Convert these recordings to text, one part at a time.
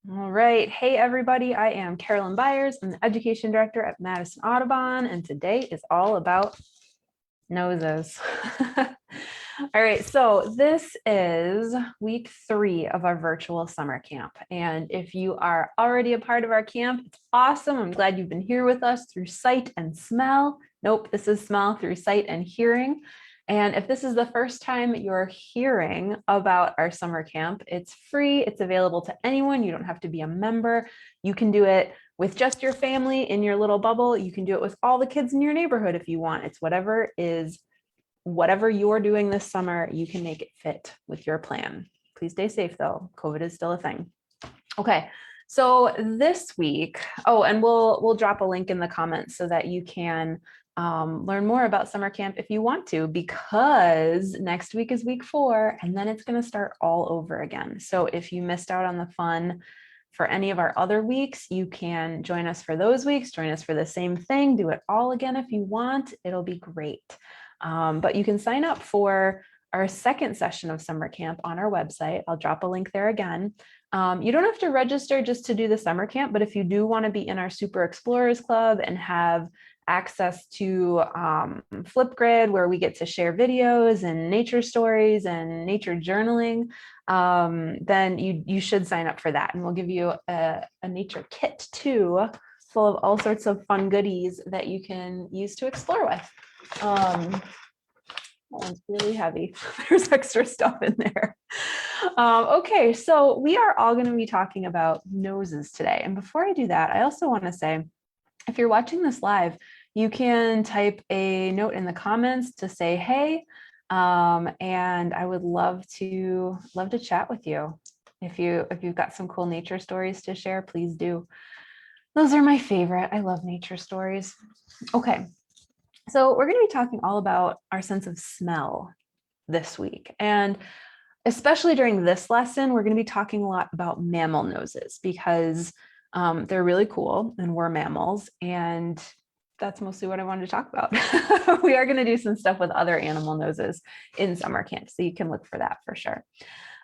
All right. Hey, everybody. I am Carolyn Byers. I'm the Education Director at Madison Audubon, and today is all about noses. All right. So this is week 3 of our virtual summer camp. And if you are already a part of our camp, it's awesome. I'm glad you've been here with us through sight and smell. Nope, this is smell through sight and hearing. And if this is the first time you're hearing about our summer camp, it's free. It's available to anyone. You don't have to be a member. You can do it with just your family in your little bubble. You can do it with all the kids in your neighborhood if you want. It's whatever you're doing this summer, you can make it fit with your plan. Please stay safe though. COVID is still a thing. Okay. So this week, and we'll drop a link in the comments so that you can learn more about summer camp if you want to, because next week is week 4 and then it's going to start all over again. So if you missed out on the fun for any of our other weeks, you can join us for those weeks, join us for the same thing, do it all again if you want. It'll be great. But you can sign up for our second session of summer camp on our website. I'll drop a link there again. You don't have to register just to do the summer camp, but if you do want to be in our Super Explorers Club and have access to Flipgrid, where we get to share videos and nature stories and nature journaling, then you should sign up for that. And we'll give you a nature kit too, full of all sorts of fun goodies that you can use to explore with. That one's really heavy. There's extra stuff in there. Okay, so we are all going to be talking about noses today. And before I do that, I also want to say, if you're watching this live, you can type a note in the comments to say, hey, and I would love to chat with you. If you've got some cool nature stories to share, please do. Those are my favorite. I love nature stories. Okay. So we're going to be talking all about our sense of smell this week. And especially during this lesson, we're going to be talking a lot about mammal noses because they're really cool and we're mammals. And that's mostly what I wanted to talk about. We are going to do some stuff with other animal noses in summer camp, so you can look for that for sure.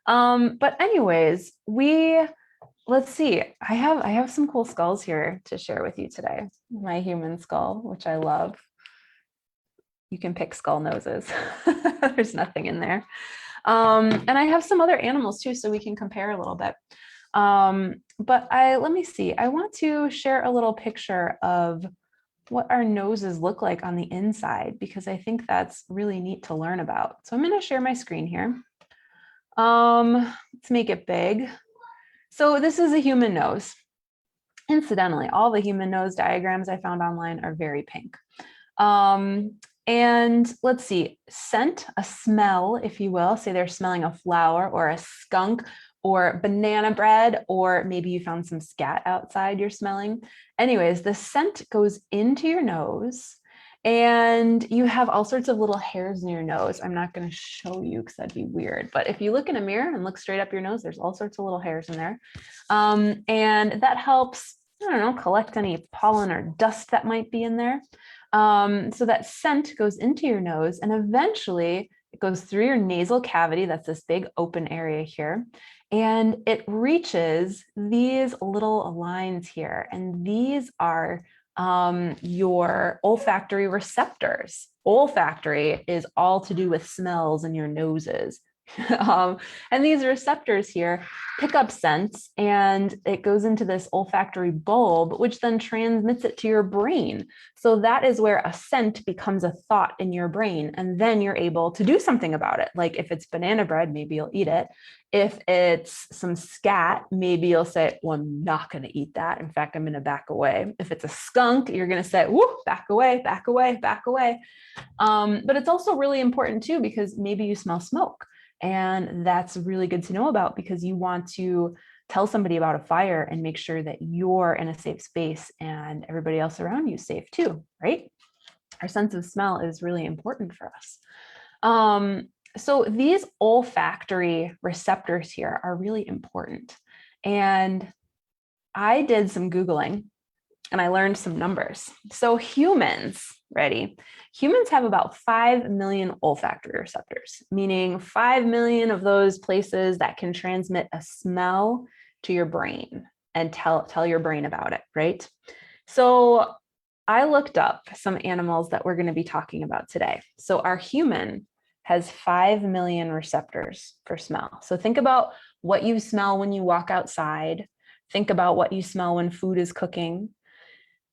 But anyways, let's see. I have some cool skulls here to share with you today. My human skull, which I love. You can pick skull noses. There's nothing in there. And I have some other animals too, so we can compare a little bit. But let me see. I want to share a little picture of what our noses look like on the inside, because I think that's really neat to learn about. So I'm going to share my screen here. Let's make it big. So this is a human nose. Incidentally, all the human nose diagrams I found online are very pink. And let's see, scent, a smell, if you will, say they're smelling a flower or a skunk or banana bread, or maybe you found some scat outside you're smelling. Anyways, the scent goes into your nose and you have all sorts of little hairs in your nose. I'm not going to show you because that'd be weird, but if you look in a mirror and look straight up your nose, there's all sorts of little hairs in there. And that helps, I don't know, collect any pollen or dust that might be in there. So that scent goes into your nose and eventually it goes through your nasal cavity. That's this big open area here. And it reaches these little lines here. And these are your olfactory receptors. Olfactory is all to do with smells in your noses. And these receptors here pick up scents and it goes into this olfactory bulb, which then transmits it to your brain. So that is where a scent becomes a thought in your brain. And then you're able to do something about it. Like if it's banana bread, maybe you'll eat it. If it's some scat, maybe you'll say, well, I'm not going to eat that. In fact, I'm going to back away. If it's a skunk, you're going to say, whoop, back away, back away, back away. But it's also really important too, because maybe you smell smoke. And that's really good to know about because you want to tell somebody about a fire and make sure that you're in a safe space and everybody else around you is safe too, right? Our sense of smell is really important for us. So these olfactory receptors here are really important. And I did some Googling and I learned some numbers. So humans, ready? Humans have about 5 million olfactory receptors, meaning 5 million of those places that can transmit a smell to your brain and tell your brain about it, right? So I looked up some animals that we're going to be talking about today. So our human has 5 million receptors for smell. So think about what you smell when you walk outside. Think about what you smell when food is cooking.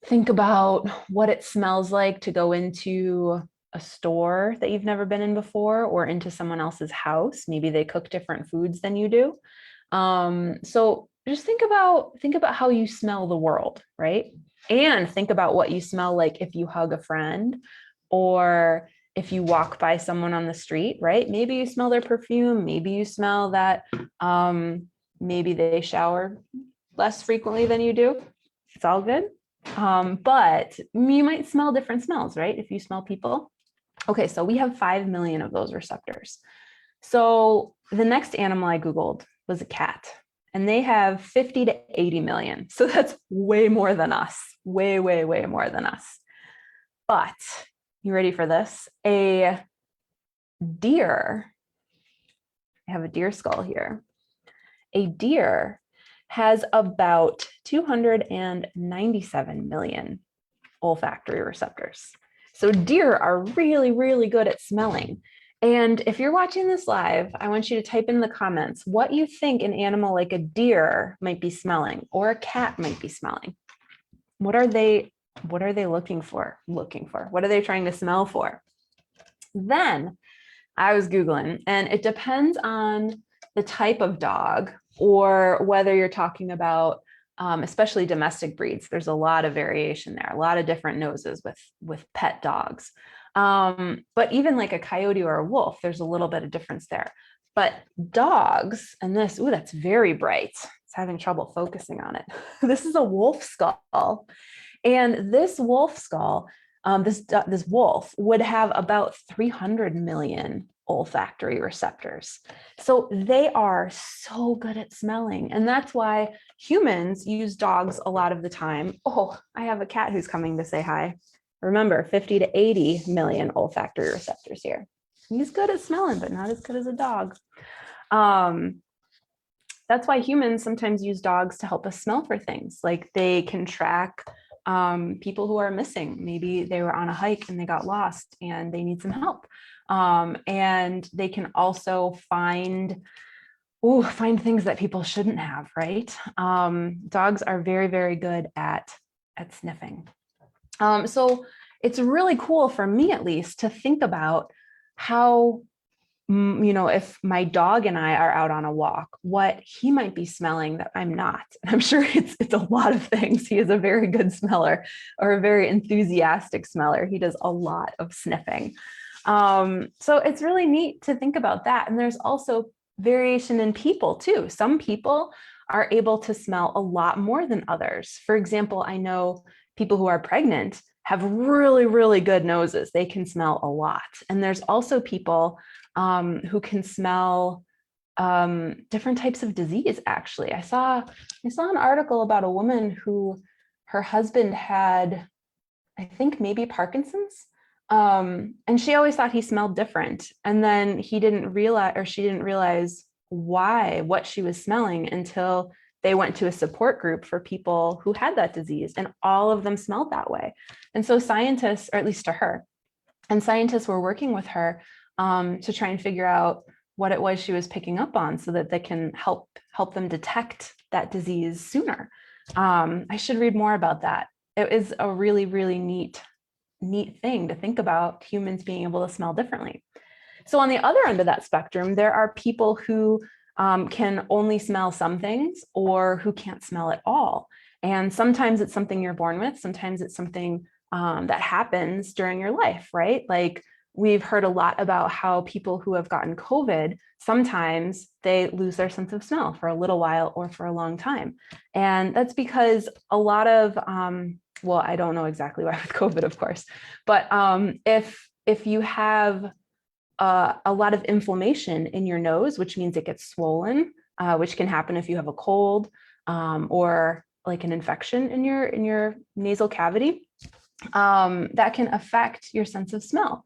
Think about what it smells like to go into a store that you've never been in before, or into someone else's house. Maybe they cook different foods than you do. So just think about how you smell the world, right? And think about what you smell like if you hug a friend, or if you walk by someone on the street, right? Maybe you smell their perfume. Maybe you smell that maybe they shower less frequently than you do. It's all good. But you might smell different smells, right? If you smell people. Okay, so we have 5 million of those receptors. So the next animal I Googled was a cat, and they have 50 to 80 million. So that's way more than us, way, way, way more than us. But you ready for this? A deer, I have a deer skull here. A deer has about 297 million olfactory receptors. So deer are really, really good at smelling. And if you're watching this live, I want you to type in the comments what you think an animal like a deer might be smelling, or a cat might be smelling. What are they looking for? What are they trying to smell for? Then I was Googling, and it depends on the type of dog, or whether you're talking about especially domestic breeds. There's a lot of variation there, a lot of different noses with pet dogs. But even like a coyote or a wolf, there's a little bit of difference there. But dogs, and this, ooh, that's very bright. It's having trouble focusing on it. This is a wolf skull. And this wolf skull, this wolf would have about 300 million olfactory receptors. So they are so good at smelling. And that's why humans use dogs a lot of the time. Oh, I have a cat who's coming to say hi. Remember, 50 to 80 million olfactory receptors here. He's good at smelling, but not as good as a dog. That's why humans sometimes use dogs to help us smell for things. Like they can track people who are missing. Maybe they were on a hike and they got lost and they need some help. And they can also find things that people shouldn't have, right? Dogs are very, very good at sniffing. So it's really cool, for me at least, to think about how, if my dog and I are out on a walk, what he might be smelling that I'm not. And I'm sure it's a lot of things. He is a very good smeller, or a very enthusiastic smeller. He does a lot of sniffing. So it's really neat to think about that. And there's also variation in people too. Some people are able to smell a lot more than others. For example, I know people who are pregnant have really, really good noses. They can smell a lot. And there's also people who can smell different types of disease. Actually, I saw an article about a woman who, her husband had, I think maybe Parkinson's, and she always thought he smelled different. And then she didn't realize what she was smelling until they went to a support group for people who had that disease, and all of them smelled that way. And so scientists, or at least to her, and scientists were working with her to try and figure out what it was she was picking up on, so that they can help them detect that disease sooner. I should read more about that. It is a really, really neat thing to think about, humans being able to smell differently. So on the other end of that spectrum, there are people who can only smell some things, or who can't smell at all. And sometimes it's something you're born with. Sometimes it's something that happens during your life, right? Like we've heard a lot about how people who have gotten COVID, sometimes they lose their sense of smell for a little while or for a long time. And that's because a lot of, well, I don't know exactly why with COVID, of course, but if you have a lot of inflammation in your nose, which means it gets swollen, which can happen if you have a cold or like an infection in your nasal cavity, that can affect your sense of smell.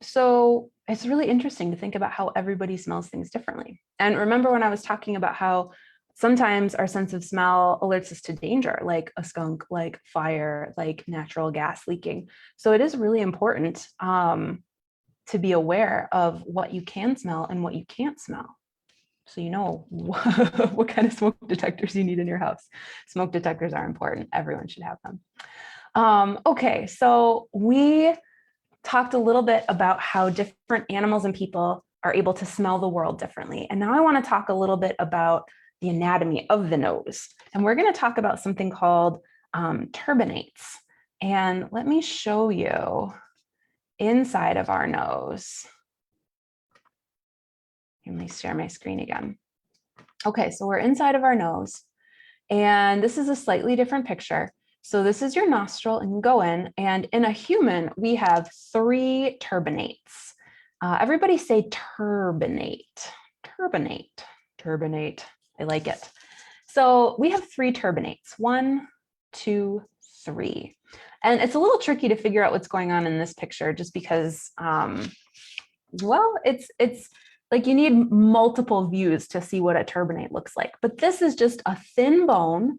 So it's really interesting to think about how everybody smells things differently. And remember when I was talking about how sometimes our sense of smell alerts us to danger, like a skunk, like fire, like natural gas leaking. So it is really important to be aware of what you can smell and what you can't smell. So you know what kind of smoke detectors you need in your house. Smoke detectors are important. Everyone should have them. Okay, so we talked a little bit about how different animals and people are able to smell the world differently. And now I want to talk a little bit about the anatomy of the nose. And we're going to talk about something called turbinates. And let me show you inside of our nose. Let me share my screen again. Okay, so we're inside of our nose. And this is a slightly different picture. So this is your nostril, and you go in, and in a human, we have 3 turbinates. Everybody say turbinate, turbinate, turbinate. I like it. So we have 3 turbinates, 1, 2, 3. And it's a little tricky to figure out what's going on in this picture just because, well, it's like you need multiple views to see what a turbinate looks like. But this is just a thin bone,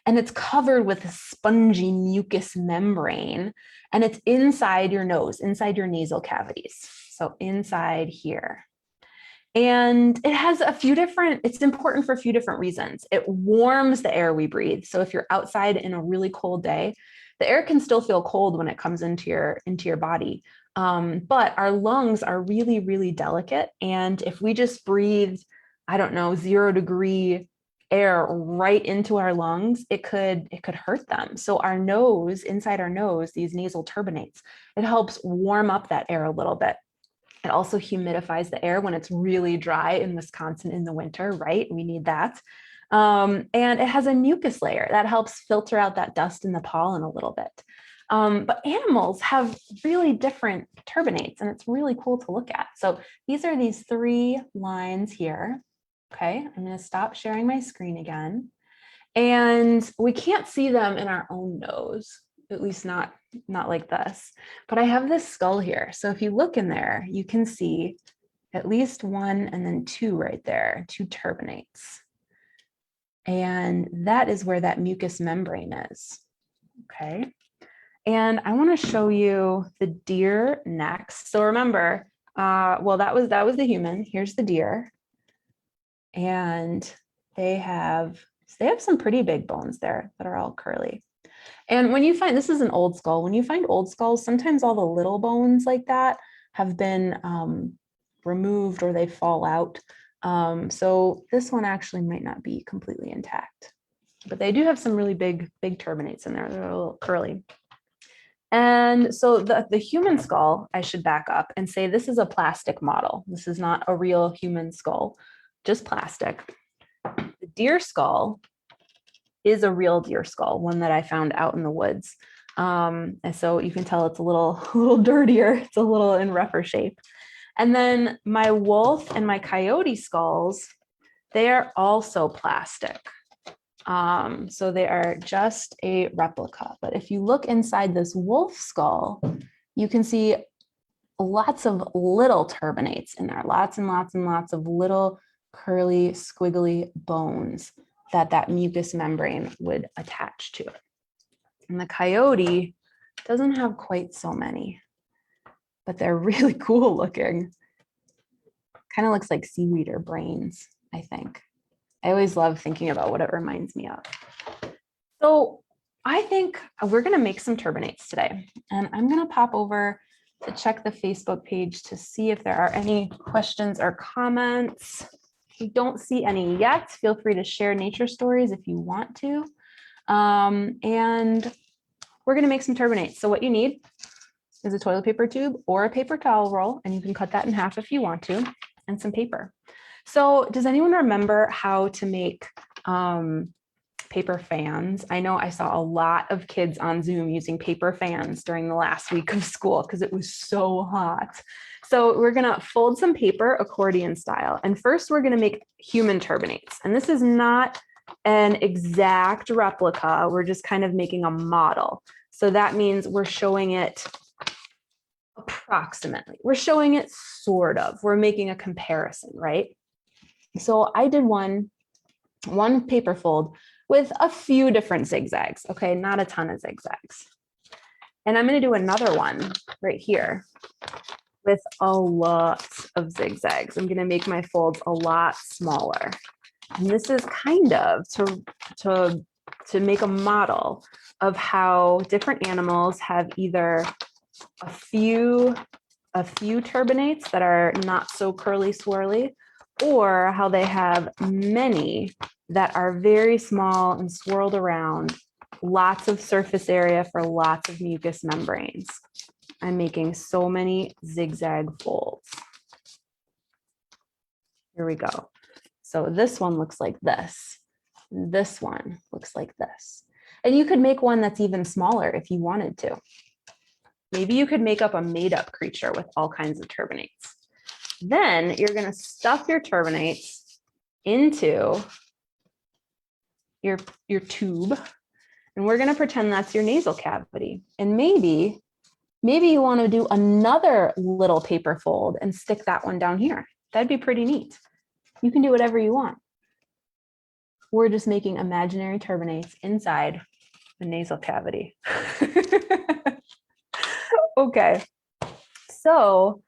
and it's covered with a spongy mucous membrane, and it's inside your nose, inside your nasal cavities. So inside here. And it has a few different, it's important for a few different reasons. It warms the air we breathe. So if you're outside in a really cold day, the air can still feel cold when it comes into your body. But our lungs are really, really delicate. And if we just breathe, I don't know, 0-degree air right into our lungs, it could hurt them. So our nose, inside our nose, these nasal turbinates, it helps warm up that air a little bit. It also humidifies the air when it's really dry in Wisconsin in the winter, right? We need that. And it has a mucus layer that helps filter out that dust and the pollen a little bit. But animals have really different turbinates, and it's really cool to look at. So these are these 3 lines here. Okay, I'm going to stop sharing my screen again. And we can't see them in our own nose, at least not like this. But I have this skull here. So if you look in there, you can see at least 1 and then 2 right there, 2 turbinates. And that is where that mucous membrane is. Okay. And I want to show you the deer next. So remember, well, that was the human. Here's the deer. And they have some pretty big bones there that are all curly. And when you find, this is an old skull, when you find old skulls, sometimes all the little bones like that have been removed or they fall out. So this one actually might not be completely intact, but they do have some really big turbinates in there. They're a little curly. And so the human skull, I should back up and say this is a plastic model. This is not a real human skull, just plastic. The deer skull is a real deer skull, one that I found out in the woods. And so you can tell it's a little dirtier. It's a little in rougher shape. And then my wolf and my coyote skulls, they are also plastic. So they are just a replica. But if you look inside this wolf skull, you can see lots of little turbinates in there, lots and lots and lots of little curly, squiggly bones that mucous membrane would attach to. And the coyote doesn't have quite so many, but they're really cool looking. Kind of looks like seaweed or brains, I think. I always love thinking about what it reminds me of. So I think we're going to make some turbinates today, and I'm going to pop over to check the Facebook page to see if there are any questions or comments. If you don't see any yet, feel free to share nature stories if you want to. And we're going to make some turbinates. So what you need is a toilet paper tube or a paper towel roll, and you can cut that in half if you want to, and some paper. So does anyone remember how to make paper fans? I know I saw a lot of kids on Zoom using paper fans during the last week of school because it was so hot. So we're going to fold some paper accordion style. And first we're going to make human turbinates. And this is not an exact replica. We're just kind of making a model. So that means we're showing it approximately. We're showing it sort of. We're making a comparison, right? So I did one one paper fold with a few different zigzags, okay, not a ton of zigzags. And I'm going to do another one right here with a lot of zigzags. I'm going to make my folds a lot smaller. And this is kind of to make a model of how different animals have either a few turbinates that are not so curly swirly, or how they have many that are very small and swirled around, lots of surface area for lots of mucous membranes. I'm making so many zigzag folds. Here we go. So this one looks like this. This one looks like this. And you could make one that's even smaller if you wanted to. Maybe you could make up a made-up creature with all kinds of turbinates. Then you're going to stuff your turbinates into your tube, and we're going to pretend that's your nasal cavity. And maybe you want to do another little paper fold and stick that one down here. That'd be pretty neat. You can do whatever you want. We're just making imaginary turbinates inside the nasal cavity. Okay, so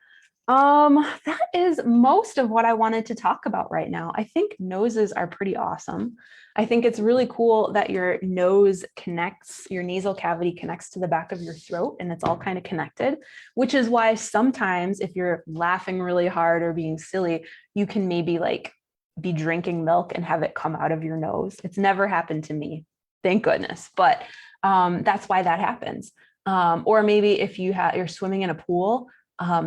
that is most of what I wanted to talk about right now. I think noses are pretty awesome. I think it's really cool that your nose connects, your nasal cavity connects to the back of your throat, and it's all kind of connected, which is why sometimes if you're laughing really hard or being silly, you can maybe like be drinking milk and have it come out of your nose. It's never happened to me, thank goodness, but that's why that happens. Or maybe if you're swimming in a pool,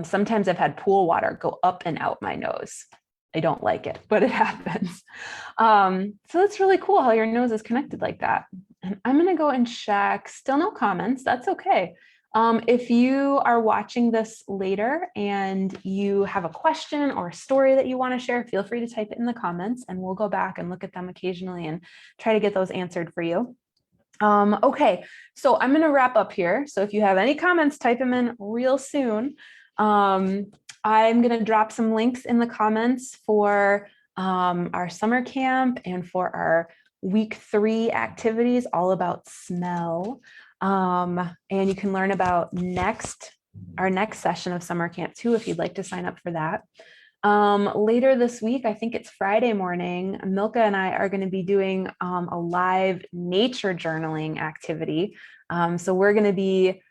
sometimes I've had pool water go up and out my nose. I don't like it, but it happens. So it's really cool how your nose is connected like that. And I'm going to go and check. Still no comments. That's okay. If you are watching this later and you have a question or a story that you want to share, feel free to type it in the comments and we'll go back and look at them occasionally and try to get those answered for you. Okay, so I'm going to wrap up here. So if you have any comments, type them in real soon. I'm going to drop some links in the comments for our summer camp and for our week 3 activities all about smell. And you can learn about our next session of summer camp too, if you'd like to sign up for that. Later this week, I think it's Friday morning, Milka and I are going to be doing a live nature journaling activity. So we're going to be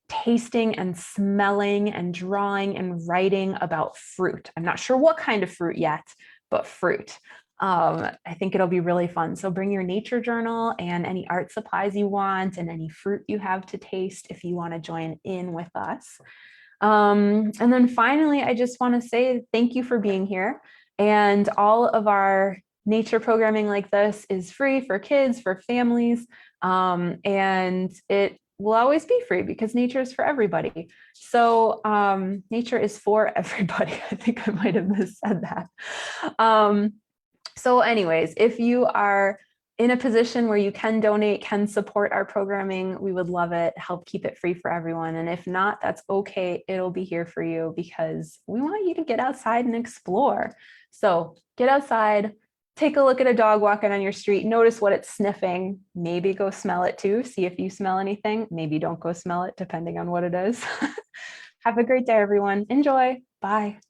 tasting and smelling and drawing and writing about fruit. I'm not sure what kind of fruit yet, but fruit. I think it'll be really fun. So bring your nature journal and any art supplies you want and any fruit you have to taste if you want to join in with us. And then finally, I just want to say thank you for being here. And all of our nature programming like this is free for kids, for families, and it will always be free because nature is for everybody. So nature is for everybody. I think I might have missaid that. So anyways, if you are in a position where you can donate, can support our programming, we would love it. Help keep it free for everyone. And if not, that's okay. It'll be here for you because we want you to get outside and explore. So get outside, take a look at a dog walking on your street, notice what it's sniffing, maybe go smell it too. See if you smell anything. Maybe don't go smell it depending on what it is. Have a great day, everyone. Enjoy. Bye.